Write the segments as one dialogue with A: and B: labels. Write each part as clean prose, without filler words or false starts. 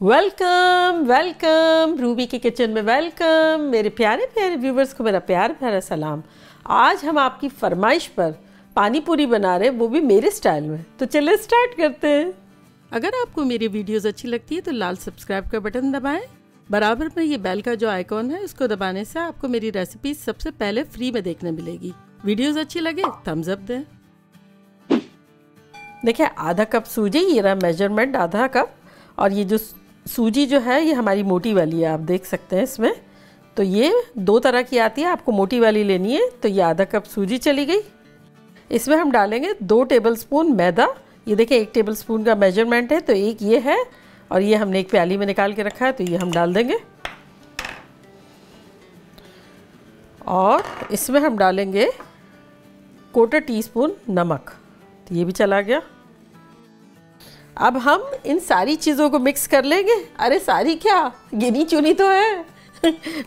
A: Welcome welcome Ruby की kitchen में welcome. मेरे प्यारे प्यारे व्यूवर्स को मेरा प्यारा सलाम। आज हम आपकी फरमाइश पर पानी पूरी बना रहे हैं, वो भी मेरे स्टाइल में। तो चलिए स्टार्ट करते हैं। अगर आपको मेरी वीडियोस अच्छी लगती है तो लाल सब्सक्राइब का बटन दबाएं। बराबर में ये बेल का जो आइकॉन है उसको दबाने से आपको मेरी रेसिपी सबसे पहले फ्री में देखने मिलेगी। वीडियोस अच्छी लगे थम्स अप दें। देखिए आधा कप सूजी, ये रहा मेजरमेंट आधा कप। और ये जो सूजी जो है ये हमारी मोटी वाली है, आप देख सकते हैं इसमें। तो ये दो तरह की आती है, आपको मोटी वाली लेनी है। तो ये आधा कप सूजी चली गई। इसमें हम डालेंगे 2 टेबलस्पून मैदा। ये देखिए 1 टेबलस्पून का मेजरमेंट है, तो एक ये है और ये हमने एक प्याली में निकाल के रखा है, तो ये हम डाल देंगे। और इसमें हम डालेंगे 1/4 टीस्पून नमक, तो ये भी चला गया। अब हम इन सारी चीज़ों को मिक्स कर लेंगे। अरे सारी क्या, गिनी चुनी तो है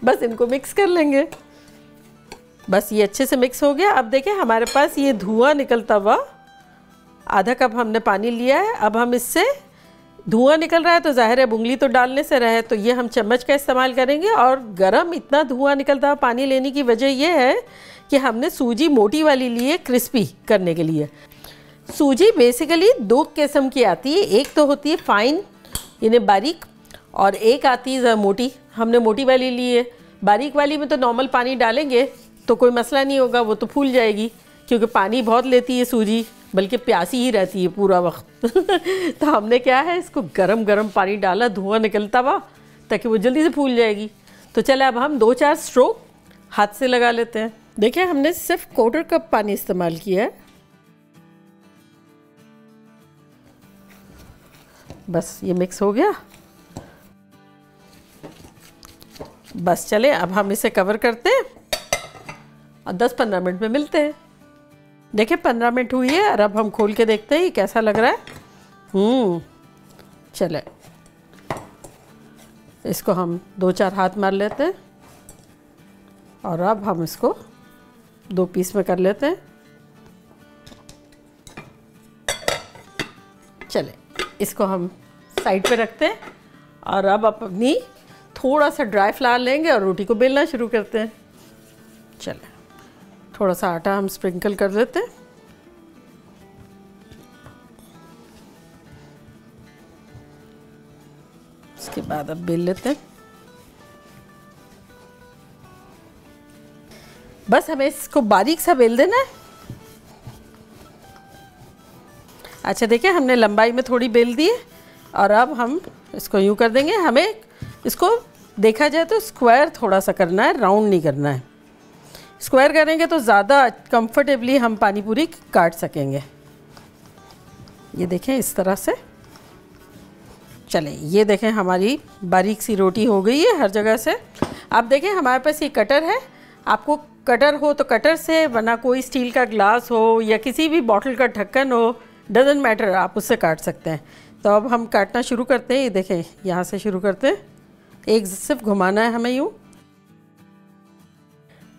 A: बस इनको मिक्स कर लेंगे। बस ये अच्छे से मिक्स हो गया। अब देखिए हमारे पास ये धुआं निकलता हुआ आधा कप हमने पानी लिया है। अब हम इससे धुआं निकल रहा है तो जाहिर है उंगली तो डालने से रहे, तो ये हम चम्मच का इस्तेमाल करेंगे। और गरम इतना धुआं निकलता हुआ पानी लेने की वजह यह है कि हमने सूजी मोटी वाली ली है क्रिस्पी करने के लिए। सूजी बेसिकली 2 किस्म की आती है, एक तो होती है फाइन यानी बारीक, और एक आती है मोटी। हमने मोटी वाली ली है। बारीक वाली में तो नॉर्मल पानी डालेंगे तो कोई मसला नहीं होगा, वो तो फूल जाएगी क्योंकि पानी बहुत लेती है सूजी, बल्कि प्यासी ही रहती है पूरा वक्त तो हमने क्या है, इसको गरम गरम पानी डाला धुआं निकलता हुआ, ताकि वो जल्दी से फूल जाएगी। तो चले अब हम 2-4 स्ट्रोक हाथ से लगा लेते हैं। देखिए हमने सिर्फ 1/4 कप पानी इस्तेमाल किया है। बस ये मिक्स हो गया। बस चले अब हम इसे कवर करते हैं और 10-15 मिनट में मिलते हैं। देखिए 15 मिनट हुई है और अब हम खोल के देखते हैं ये कैसा लग रहा है। चले इसको हम 2-4 हाथ मार लेते हैं और अब हम इसको 2 पीस में कर लेते हैं। चले इसको हम साइड पे रखते हैं और अब अपनी थोड़ा सा ड्राई फ्लावर लेंगे और रोटी को बेलना शुरू करते हैं। चले थोड़ा सा आटा हम स्प्रिंकल कर देते हैं। उसके बाद अब बेल लेते हैं। बस हमें इसको बारीक सा बेल देना है। अच्छा देखिए हमने लंबाई में थोड़ी बेल दी है और अब हम इसको यूँ कर देंगे। हमें इसको देखा जाए तो स्क्वायर थोड़ा सा करना है, राउंड नहीं करना है। स्क्वायर करेंगे तो ज़्यादा कंफर्टेबली हम पानी पूरी काट सकेंगे। ये देखें इस तरह से। चलें ये देखें हमारी बारीक सी रोटी हो गई है हर जगह से। अब देखें हमारे पास ये कटर है। आपको कटर हो तो कटर से, वरना कोई स्टील का ग्लास हो या किसी भी बॉटल का ढक्कन हो, डजंट मैटर, आप उससे काट सकते हैं। तो अब हम काटना शुरू करते हैं। ये देखें यहाँ से शुरू करते हैं। एक सिर्फ घुमाना है हमें यूँ।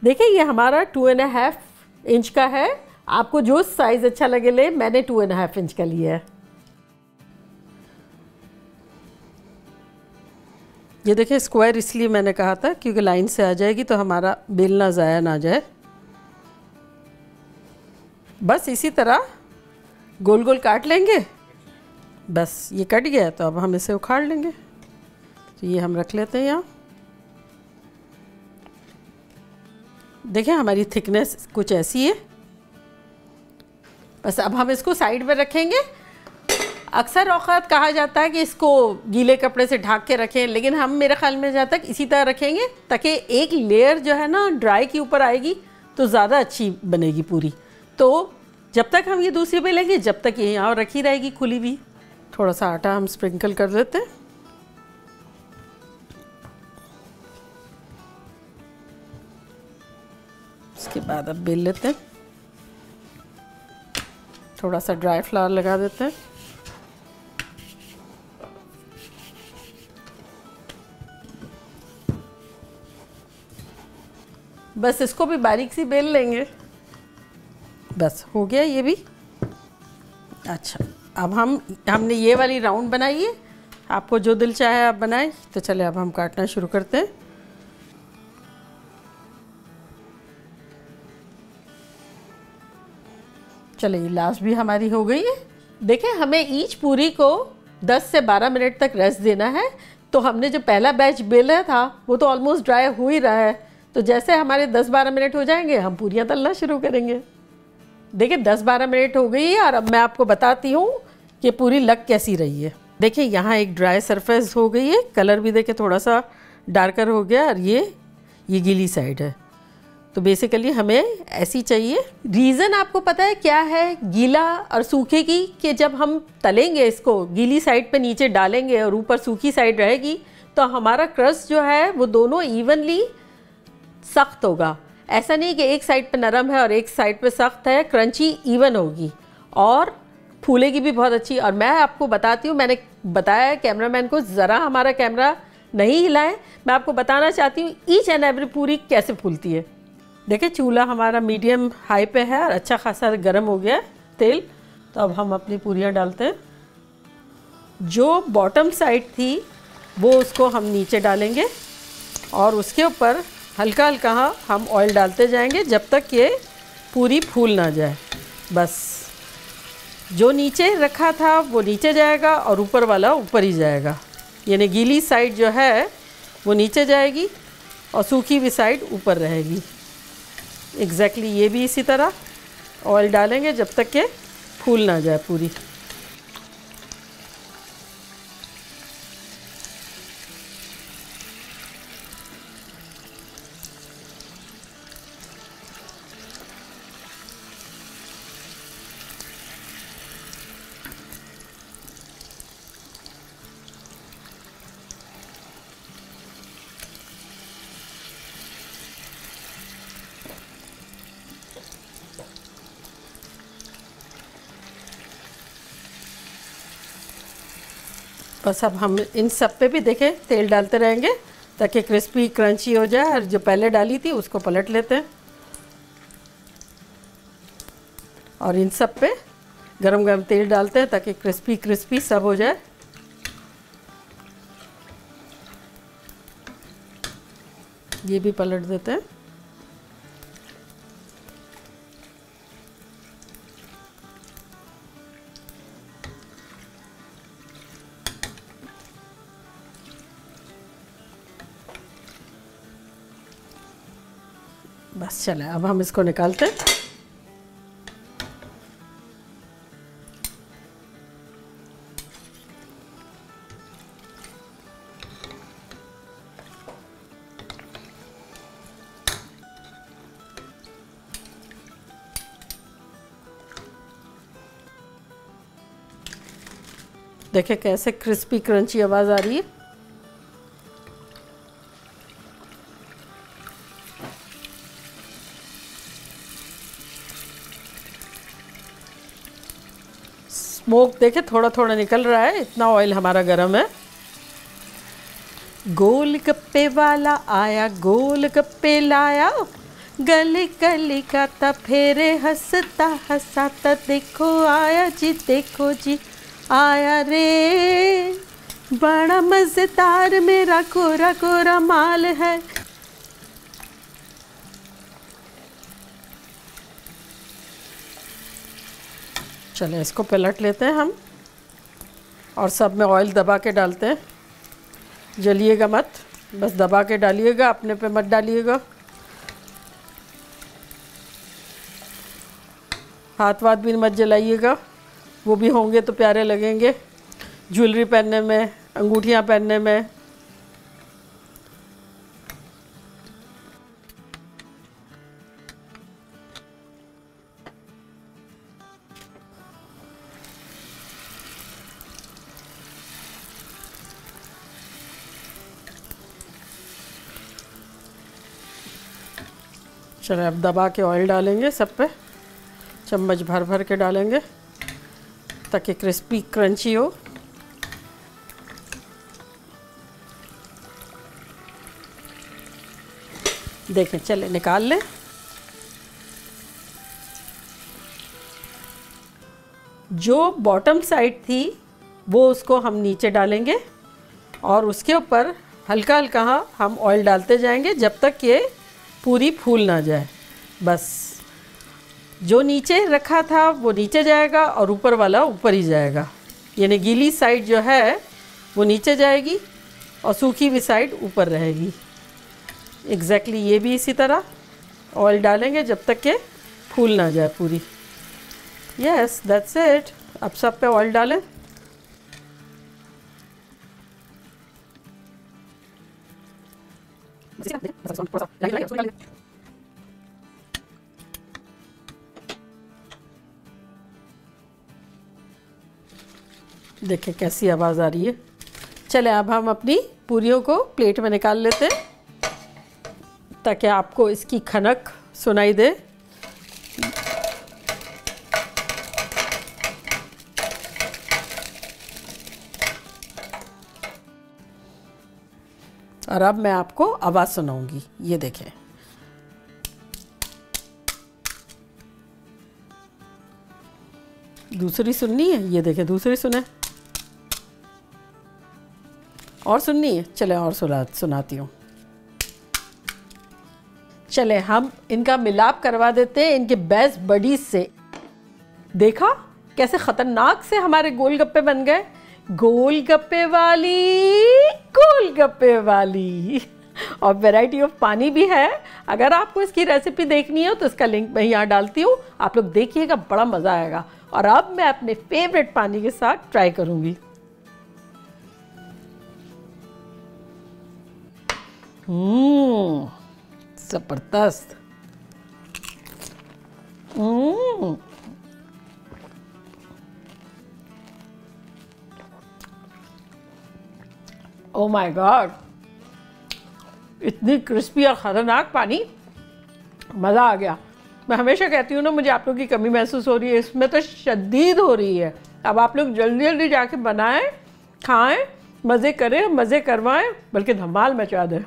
A: देखिए ये हमारा 2.5 इंच का है। आपको जो साइज़ अच्छा लगे ले, मैंने 2.5 इंच का लिया है। ये देखिए स्क्वायर इसलिए मैंने कहा था क्योंकि लाइन से आ जाएगी तो हमारा बेलना ज़ाया ना जाए। बस इसी तरह गोल गोल काट लेंगे। बस ये कट गया तो अब हम इसे उखाड़ लेंगे। तो ये हम रख लेते हैं यहाँ। देखिए हमारी थिकनेस कुछ ऐसी है। बस अब हम इसको साइड में रखेंगे। अक्सर औक़ात कहा जाता है कि इसको गीले कपड़े से ढक के रखें, लेकिन हम मेरे ख्याल में जहाँ तक इसी तरह रखेंगे ताकि एक लेयर जो है ना ड्राई के ऊपर आएगी तो ज़्यादा अच्छी बनेगी पूरी। तो जब तक हम ये दूसरी बेलेंगे जब तक ये यहाँ रखी रहेगी खुली भी। थोड़ा सा आटा हम स्प्रिंकल कर देते हैं। उसके बाद अब बेल लेते हैं। थोड़ा सा ड्राई फ्लावर लगा देते हैं। बस इसको भी बारीक सी बेल लेंगे। बस हो गया ये भी। अच्छा अब हमने ये वाली राउंड बनाई है। आपको जो दिल चाहे आप बनाएं। तो चले अब हम काटना शुरू करते हैं। चले ये लास्ट भी हमारी हो गई है। देखें, हमें ईच पूरी को 10 से 12 मिनट तक रेस्ट देना है। तो हमने जो पहला बैच बेला था वो तो ऑलमोस्ट ड्राई हो ही रहा है। तो जैसे हमारे 10-12 मिनट हो जाएंगे हम पूरियाँ तलना शुरू करेंगे। देखिए 10-12 मिनट हो गई है और अब मैं आपको बताती हूँ कि पूरी लग कैसी रही है। देखिए यहाँ एक ड्राई सरफेस हो गई है, कलर भी देखिए थोड़ा सा डार्कर हो गया और ये गीली साइड है। तो बेसिकली हमें ऐसी चाहिए। रीज़न आपको पता है क्या है गीला और सूखे की, कि जब हम तलेंगे इसको गीली साइड पे नीचे डालेंगे और ऊपर सूखी साइड रहेगी तो हमारा क्रस्ट जो है वो दोनों इवनली सख्त होगा। ऐसा नहीं कि एक साइड पे नरम है और एक साइड पे सख्त है, क्रंची इवन होगी और फूलेगी भी बहुत अच्छी। और मैं आपको बताती हूँ, मैंने बताया कैमरामैन को ज़रा हमारा कैमरा नहीं हिलाएं, मैं आपको बताना चाहती हूँ ईच एंड एवरी पूरी कैसे फूलती है। देखिए चूल्हा हमारा मीडियम हाई पे है और अच्छा खासा गर्म हो गया तेल। तो अब हम अपनी पूरियाँ डालते हैं। जो बॉटम साइड थी वो उसको हम नीचे डालेंगे और उसके ऊपर हल्का हल्का हम ऑयल डालते जाएंगे जब तक ये पूरी फूल ना जाए। बस जो नीचे रखा था वो नीचे जाएगा और ऊपर वाला ऊपर ही जाएगा। यानी गीली साइड जो है वो नीचे जाएगी और सूखी भी साइड ऊपर रहेगी। एग्जैक्टली ये भी इसी तरह ऑयल डालेंगे जब तक के फूल ना जाए पूरी। बस अब हम इन सब पे भी देखें तेल डालते रहेंगे ताकि क्रिस्पी क्रंची हो जाए। और जो पहले डाली थी उसको पलट लेते हैं और इन सब पे गरम गरम तेल डालते हैं ताकि क्रिस्पी क्रिस्पी सब हो जाए। ये भी पलट देते हैं। बस चले अब हम इसको निकालते हैं। देखें कैसे क्रिस्पी क्रंची आवाज़ आ रही है। स्मोक देखे थोड़ा थोड़ा निकल रहा है, इतना ऑयल हमारा गरम है। गोल गप्पे वाला आया गोल गप्पे लाया, गली गली का था फेरे हंसता हंसाता, देखो आया जी देखो जी आया रे, बड़ा मजेदार मेरा कोरा कोरा माल है। चले इसको पलट लेते हैं हम और सब में ऑयल दबा के डालते हैं। जलिएगा मत, बस दबा के डालिएगा, अपने पे मत डालिएगा। हाथ वाथ भी मत जलाइएगा, वो भी होंगे तो प्यारे लगेंगे ज्वेलरी पहनने में, अंगूठियाँ पहनने में। चलो अब दबा के ऑयल डालेंगे सब पे, चम्मच भर भर के डालेंगे ताकि क्रिस्पी क्रंची हो। देखें चले निकाल लें। जो बॉटम साइड थी वो उसको हम नीचे डालेंगे और उसके ऊपर हल्का हल्का हम ऑयल डालते जाएंगे जब तक ये पूरी फूल ना जाए। बस जो नीचे रखा था वो नीचे जाएगा और ऊपर वाला ऊपर ही जाएगा, यानी गीली साइड जो है वो नीचे जाएगी और सूखी हुई साइड ऊपर रहेगी। एग्जैक्टली ये भी इसी तरह ऑयल डालेंगे जब तक के फूल ना जाए पूरी। Yes that's it. अब सब पे ऑयल डालें। देखें कैसी आवाज़ आ रही है। चले अब हम अपनी पूरियों को प्लेट में निकाल लेते हैं ताकि आपको इसकी खनक सुनाई दे। और अब मैं आपको आवाज़ सुनाऊंगी, ये देखें। दूसरी सुननी है? ये देखें दूसरी सुने। और सुननी है? चले और सुनाती हूँ। चले हम इनका मिलाप करवा देते हैं इनके बेस्ट बडीज से। देखा कैसे खतरनाक से हमारे गोलगप्पे बन गए। गोलगप्पे वाली, गोलगप्पे वाली। और वैरायटी ऑफ पानी भी है। अगर आपको इसकी रेसिपी देखनी हो तो इसका लिंक मैं यहाँ डालती हूँ, आप लोग देखिएगा, बड़ा मज़ा आएगा। और अब मैं अपने फेवरेट पानी के साथ ट्राई करूँगी। ज़बरदस्त। ओह माय गॉड, इतनी क्रिस्पी और ख़तरनाक पानी, मज़ा आ गया। मैं हमेशा कहती हूँ ना, मुझे आप लोगों की कमी महसूस हो रही है, इसमें तो शदीद हो रही है। अब आप लोग जल्दी जल्दी जाके बनाएं, खाएं, मज़े करें, मज़े करवाएं, बल्कि धमाल मचा दें।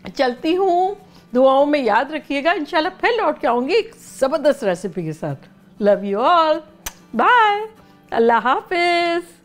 A: चलती हूँ, दुआओं में याद रखिएगा। इंशाल्लाह फिर लौट के आऊँगी एक ज़बरदस्त रेसिपी के साथ। लव यू ऑल, बाय, अल्लाह हाफिज़।